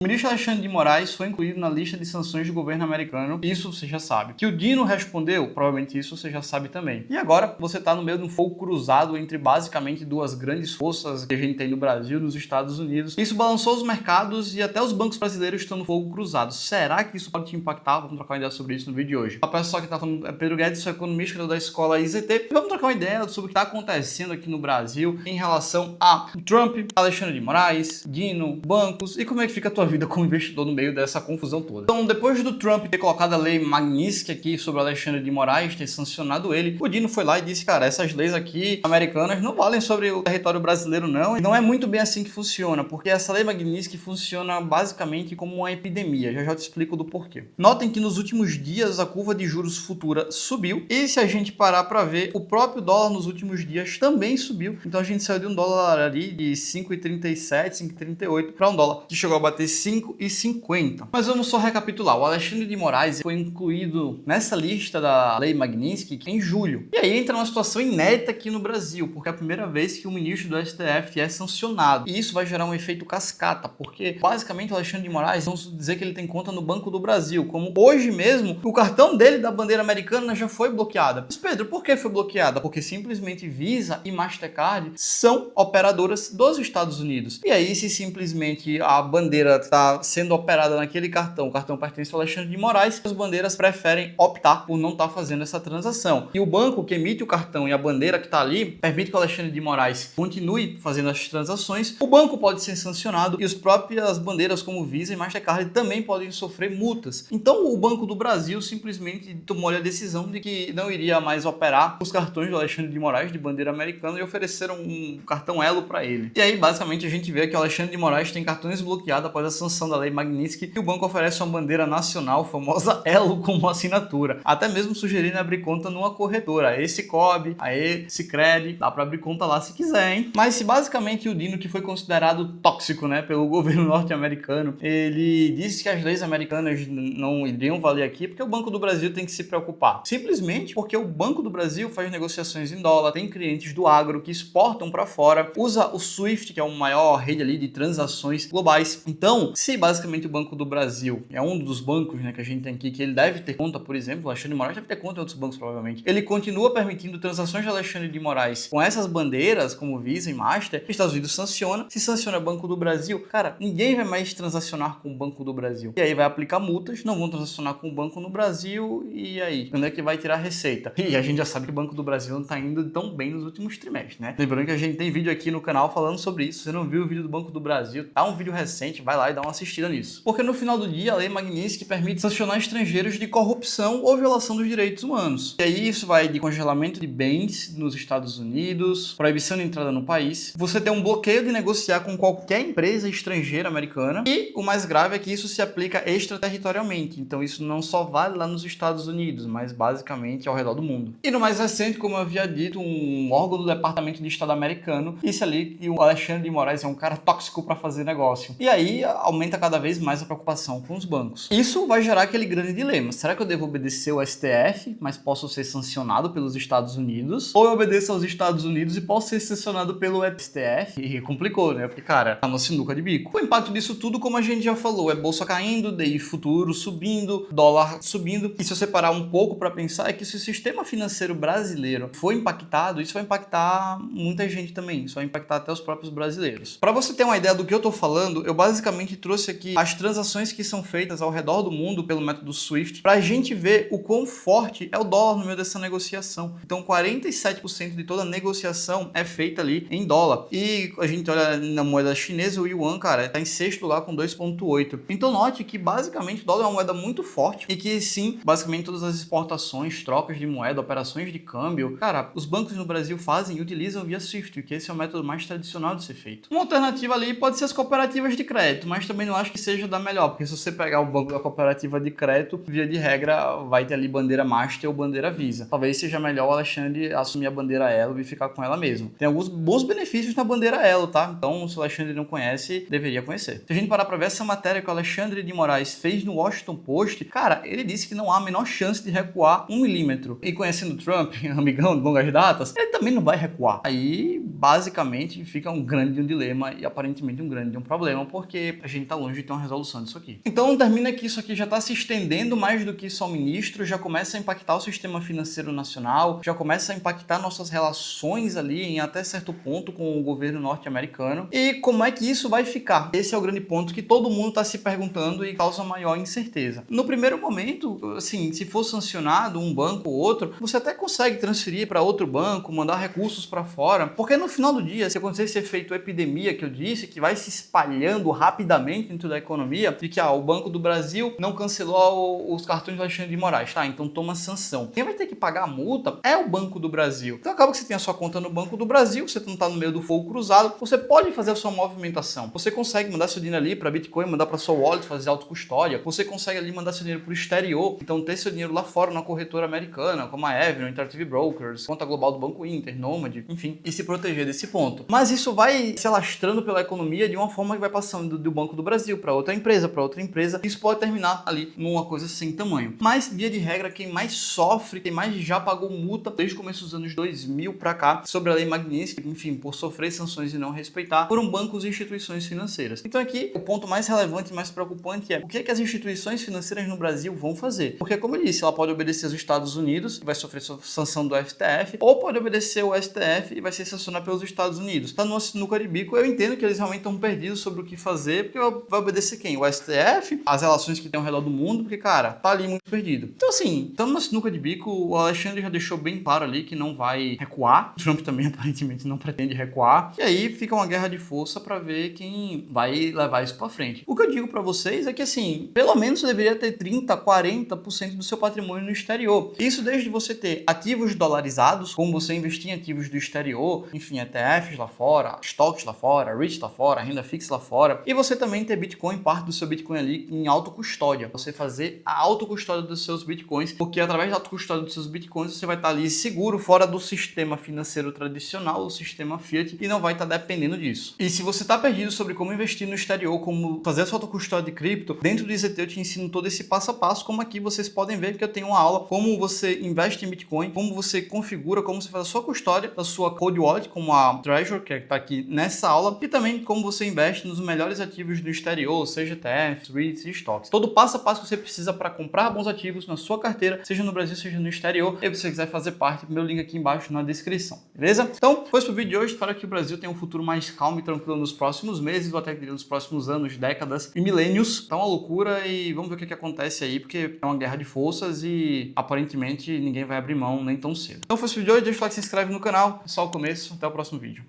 O ministro Alexandre de Moraes foi incluído na lista de sanções do governo americano, isso você já sabe. Que o Dino respondeu, provavelmente isso você já sabe também. E agora você está no meio de um fogo cruzado entre basicamente duas grandes forças que a gente tem no Brasil e nos Estados Unidos. Isso balançou os mercados e até os bancos brasileiros estão no fogo cruzado. Será que isso pode te impactar? Vamos trocar uma ideia sobre isso no vídeo de hoje. A pessoa que está falando é Pedro Guedes, sou economista da escola IZT. E vamos trocar uma ideia sobre o que está acontecendo aqui no Brasil em relação a Trump, Alexandre de Moraes, Dino, bancos e como é que fica a tua vida como investidor no meio dessa confusão toda. Então, depois do Trump ter colocado a lei Magnitsky aqui sobre o Alexandre de Moraes, ter sancionado ele, o Dino foi lá e disse, cara, essas leis aqui americanas não valem sobre o território brasileiro não, e não é muito bem assim que funciona, porque essa lei Magnitsky funciona basicamente como uma epidemia, já te explico do porquê. Notem que nos últimos dias a curva de juros futura subiu, e se a gente parar para ver, o próprio dólar nos últimos dias também subiu, então a gente saiu de um dólar ali de 5,37, 5,38 para um dólar que chegou a bater 5,50. Mas vamos só recapitular. O Alexandre de Moraes foi incluído nessa lista da Lei Magnitsky em julho. E aí entra uma situação inédita aqui no Brasil, porque é a primeira vez que o ministro do STF é sancionado. E isso vai gerar um efeito cascata, porque basicamente o Alexandre de Moraes, vamos dizer que ele tem conta no Banco do Brasil, como hoje mesmo o cartão dele da bandeira americana já foi bloqueada. Mas Pedro, por que foi bloqueada? Porque simplesmente Visa e Mastercard são operadoras dos Estados Unidos. E aí se simplesmente a bandeira está sendo operada naquele cartão, o cartão pertence ao Alexandre de Moraes, as bandeiras preferem optar por não estar fazendo essa transação. E o banco que emite o cartão e a bandeira que está ali permite que o Alexandre de Moraes continue fazendo as transações. O banco pode ser sancionado e as próprias bandeiras como Visa e Mastercard também podem sofrer multas. Então o Banco do Brasil simplesmente tomou a decisão de que não iria mais operar os cartões do Alexandre de Moraes de bandeira americana e ofereceram um cartão Elo para ele. E aí basicamente a gente vê que o Alexandre de Moraes tem cartões bloqueados após a sanção da lei Magnitsky e o banco oferece uma bandeira nacional, famosa Elo, como assinatura. Até mesmo sugerindo abrir conta numa corretora. Aí Cicobi, aí Sicredi, dá para abrir conta lá se quiser, hein? Mas se basicamente o Dino, que foi considerado tóxico, né, pelo governo norte-americano, ele disse que as leis americanas não iriam valer aqui porque o Banco do Brasil tem que se preocupar. Simplesmente porque o Banco do Brasil faz negociações em dólar, tem clientes do agro que exportam para fora, usa o SWIFT, que é a maior rede ali de transações globais. Então, se basicamente o Banco do Brasil é um dos bancos, né, que a gente tem aqui, que ele deve ter conta, por exemplo, o Alexandre de Moraes deve ter conta em outros bancos provavelmente, ele continua permitindo transações de Alexandre de Moraes com essas bandeiras como Visa e Master, Estados Unidos sanciona, se sanciona o Banco do Brasil, cara, ninguém vai mais transacionar com o Banco do Brasil. E aí vai aplicar multas, não vão transacionar com o banco no Brasil, e aí? Quando é que vai tirar a receita? E a gente já sabe que o Banco do Brasil não tá indo tão bem nos últimos trimestres, né? Lembrando que a gente tem vídeo aqui no canal falando sobre isso. Se você não viu o vídeo do Banco do Brasil, tá um vídeo recente, vai lá e dá uma assistida nisso. Porque no final do dia, a lei Magnitsky permite sancionar estrangeiros de corrupção ou violação dos direitos humanos. E aí isso vai de congelamento de bens nos Estados Unidos, proibição de entrada no país, você tem um bloqueio de negociar com qualquer empresa estrangeira americana e o mais grave é que isso se aplica extraterritorialmente. Então isso não só vale lá nos Estados Unidos, mas basicamente ao redor do mundo. E no mais recente, como eu havia dito, um órgão do Departamento de Estado americano disse ali que o Alexandre de Moraes é um cara tóxico para fazer negócio. E aí aumenta cada vez mais a preocupação com os bancos. Isso vai gerar aquele grande dilema. Será que eu devo obedecer ao STF, mas posso ser sancionado pelos Estados Unidos? Ou eu obedeço aos Estados Unidos e posso ser sancionado pelo STF? E complicou, né? Porque, cara, tá no sinuca de bico. O impacto disso tudo, como a gente já falou, é bolsa caindo, DI futuro subindo, dólar subindo. E se você parar um pouco para pensar, é que se o sistema financeiro brasileiro for impactado, isso vai impactar muita gente também. Isso vai impactar até os próprios brasileiros. Para você ter uma ideia do que eu tô falando, eu basicamente trouxe aqui as transações que são feitas ao redor do mundo pelo método SWIFT, pra gente ver o quão forte é o dólar no meio dessa negociação. Então 47% de toda a negociação é feita ali em dólar. E a gente olha na moeda chinesa, o yuan, cara, tá em sexto lugar com 2,8. Então note que basicamente o dólar é uma moeda muito forte e que sim, basicamente todas as exportações, trocas de moeda, operações de câmbio, cara, os bancos no Brasil fazem e utilizam via SWIFT, que esse é o método mais tradicional de ser feito. Uma alternativa ali pode ser as cooperativas de crédito, mas também não acho que seja da melhor, porque se você pegar o banco da cooperativa de crédito, via de regra vai ter ali bandeira Master ou bandeira Visa. Talvez seja melhor o Alexandre assumir a bandeira Elo e ficar com ela mesmo. Tem alguns bons benefícios na bandeira Elo, tá? Então, se o Alexandre não conhece, deveria conhecer. Se a gente parar pra ver essa matéria que o Alexandre de Moraes fez no Washington Post, cara, ele disse que não há a menor chance de recuar 1 milímetro. E conhecendo Trump, amigão de longas datas, ele também não vai recuar. Aí, basicamente, fica um grande dilema e aparentemente um grande problema, porque a gente está longe de ter uma resolução disso aqui. Então termina que isso aqui já está se estendendo mais do que só ministro, já começa a impactar o sistema financeiro nacional, já começa a impactar nossas relações ali em até certo ponto com o governo norte-americano. E como é que isso vai ficar? Esse é o grande ponto que todo mundo está se perguntando e causa maior incerteza. No primeiro momento, assim, se for sancionado um banco ou outro, você até consegue transferir para outro banco, mandar recursos para fora, porque no final do dia, se acontecer esse efeito epidemia que eu disse, que vai se espalhando rapidamente dentro da economia, de que o Banco do Brasil não cancelou os cartões do Alexandre de Moraes, tá? Então toma sanção. Quem vai ter que pagar a multa é o Banco do Brasil. Então acaba que você tem a sua conta no Banco do Brasil, você não está no meio do fogo cruzado, você pode fazer a sua movimentação. Você consegue mandar seu dinheiro ali para Bitcoin, mandar para sua wallet, fazer autocustódia. Você consegue ali mandar seu dinheiro para o exterior, então ter seu dinheiro lá fora na corretora americana, como a Avenue, Interactive Brokers, conta global do Banco Inter, Nomad, enfim, e se proteger desse ponto. Mas isso vai se alastrando pela economia de uma forma que vai passando do Banco do Brasil para outra empresa, isso pode terminar ali numa coisa sem tamanho. Mas, via de regra, quem mais sofre, quem mais já pagou multa desde o começo dos anos 2000 para cá, sobre a Lei Magnitsky, enfim, por sofrer sanções e não respeitar, foram bancos e instituições financeiras. Então aqui, o ponto mais relevante e mais preocupante é o que é que as instituições financeiras no Brasil vão fazer. Porque, como eu disse, ela pode obedecer aos Estados Unidos, que vai sofrer sanção do STF, ou pode obedecer ao STF e vai ser sancionado pelos Estados Unidos. Tá numa sinuca de bico, eu entendo que eles realmente estão perdidos sobre o que fazer, porque vai obedecer quem? O STF? As relações que tem ao redor do mundo, porque, cara, tá ali muito perdido. Então, assim, estamos na sinuca de bico, o Alexandre já deixou bem claro ali que não vai recuar, o Trump também aparentemente não pretende recuar, e aí fica uma guerra de força para ver quem vai levar isso para frente. O que eu digo para vocês é que, assim, pelo menos você deveria ter 30, 40% do seu patrimônio no exterior. Isso desde você ter ativos dolarizados, como você investir em ativos do exterior, enfim, ETFs lá fora, estoques lá fora, REITs lá fora, renda fixa lá fora, e você também ter Bitcoin, parte do seu Bitcoin ali em autocustódia. Você fazer a autocustódia dos seus Bitcoins, porque através da autocustódia dos seus Bitcoins você vai estar ali seguro, fora do sistema financeiro tradicional, do sistema Fiat, e não vai estar dependendo disso. E se você está perdido sobre como investir no exterior, como fazer a sua autocustódia de cripto, dentro do IZT eu te ensino todo esse passo a passo, como aqui vocês podem ver que eu tenho uma aula como você investe em Bitcoin, como você configura, como você faz a sua custódia da sua Cold Wallet, como a Treasure, que está aqui nessa aula, e também como você investe nos melhores ativos do exterior, seja ETFs, REITs e estoques. Todo passo a passo que você precisa para comprar bons ativos na sua carteira, seja no Brasil, seja no exterior. E se você quiser fazer parte, meu link aqui embaixo na descrição, beleza? Então, foi isso pro vídeo de hoje. Espero que o Brasil tenha um futuro mais calmo e tranquilo nos próximos meses, ou até nos próximos anos, décadas e milênios. Tá uma loucura e vamos ver o que acontece aí, porque é uma guerra de forças e aparentemente ninguém vai abrir mão nem tão cedo. Então foi isso pro vídeo de hoje. Deixa o like, se inscreve no canal. É só o começo. Até o próximo vídeo.